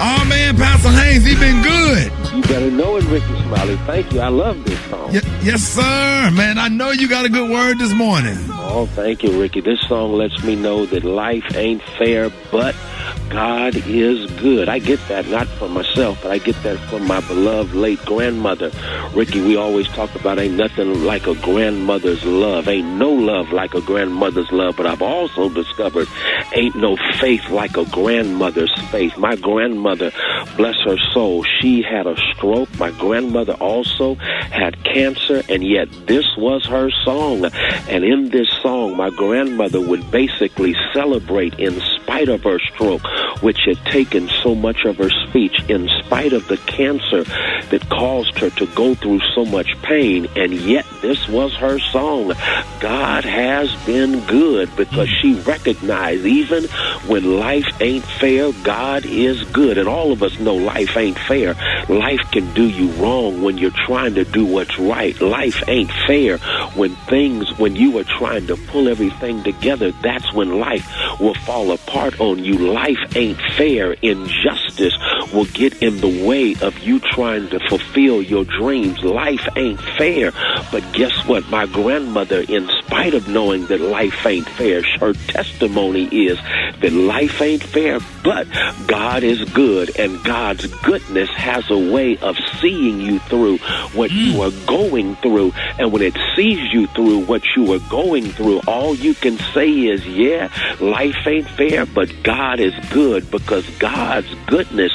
Oh, man, Pastor Haynes, he been good. You better know it, Rickey Smiley. Thank you. I love this song. Yes, sir. Man, I know you got a good word this morning. Oh, thank you, Rickey. This song lets me know that life ain't fair, but God is good. I get that not from myself, but I get that from my beloved late grandmother. Rickey, we always talk about ain't nothing like a grandmother's love. Ain't no love like a grandmother's love, but I've also discovered ain't no faith like a grandmother's faith. My grandmother, bless her soul, she had a stroke. My grandmother also had cancer, and yet this was her song. And in this song, my grandmother would basically celebrate in spite of her stroke, which had taken so much of her speech, in spite of the cancer that caused her to go through so much pain, and yet this was her song. God has been good, because she recognized even when life ain't fair, God is good. And all of us know life ain't fair. Life can do you wrong when you're trying to do what's right. Life ain't fair when you are trying to pull everything together. That's when life will fall apart on you. Life ain't fair. Injustice will get in the way of you trying to fulfill your dreams. Life ain't fair. But guess what? My grandmother, in spite of knowing that life ain't fair, her testimony is that life ain't fair, but God is good, and God's goodness has a way of seeing you through what you are going through. And when it sees you through what you are going through, all you can say is, yeah, life ain't fair, but God is good, because God's goodness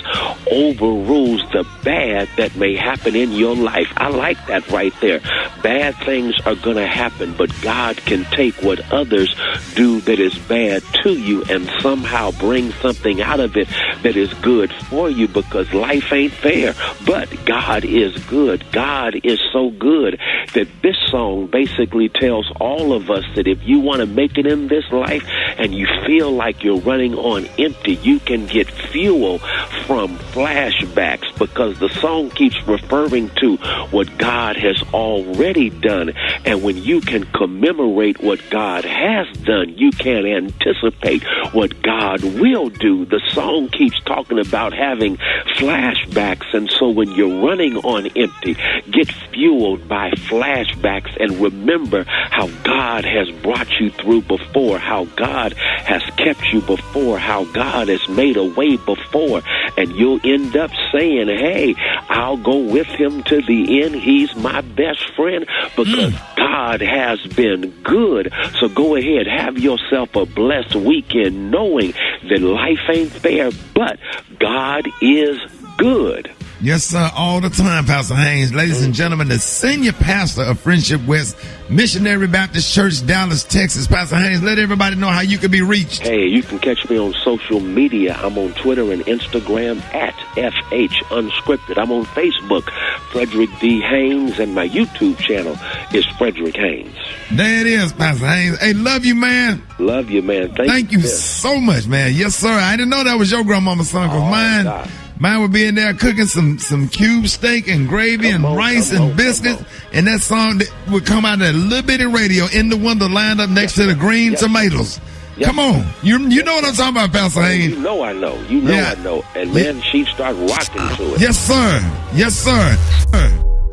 overrules the bad that may happen in your life. I like that right there. Bad things are going to happen, but God can take what others do that is bad to you and somehow bring something out of it that is good for you, because life ain't fair, but God is good. God is so good that this song basically tells all of us that if you want to make it in this life and you feel like you're running on empty, you can get fuel from flashbacks, because the song keeps referring to what God has already done. And when you can commemorate what God has done, you can anticipate what God will do. The song keeps talking about having flashbacks, and so when you're running on empty, get fueled by flashbacks and remember how God has brought you through before, how God has kept you before, how God has made a way before, and you'll end up saying, hey, I'll go with him to the end. He's my best friend, because God has been good. So go ahead, have yourself a blessed weekend, knowing that life ain't fair, but God is good. Yes, sir, all the time, Pastor Haynes. Ladies and gentlemen, the senior pastor of Friendship West Missionary Baptist Church, Dallas, Texas. Pastor Haynes, let everybody know how you can be reached. Hey, you can catch me on social media. I'm on Twitter and Instagram at FH Unscripted. I'm on Facebook, Frederick D. Haynes, and my YouTube channel is Frederick Haynes. There it is, Pastor Haynes. Hey, love you, man. Love you, man. Thank you so much, man. Yes, sir. I didn't know that was your grandmama's son, because mine would be in there cooking some cube steak and gravy and rice and biscuits, and that song would come out of that little bitty radio in the window lined up next to the green tomatoes. Come on. You know what I'm talking about, Pastor Haynes. You know I know. I know. And man, she started rocking to it. Yes, sir. Yes, sir.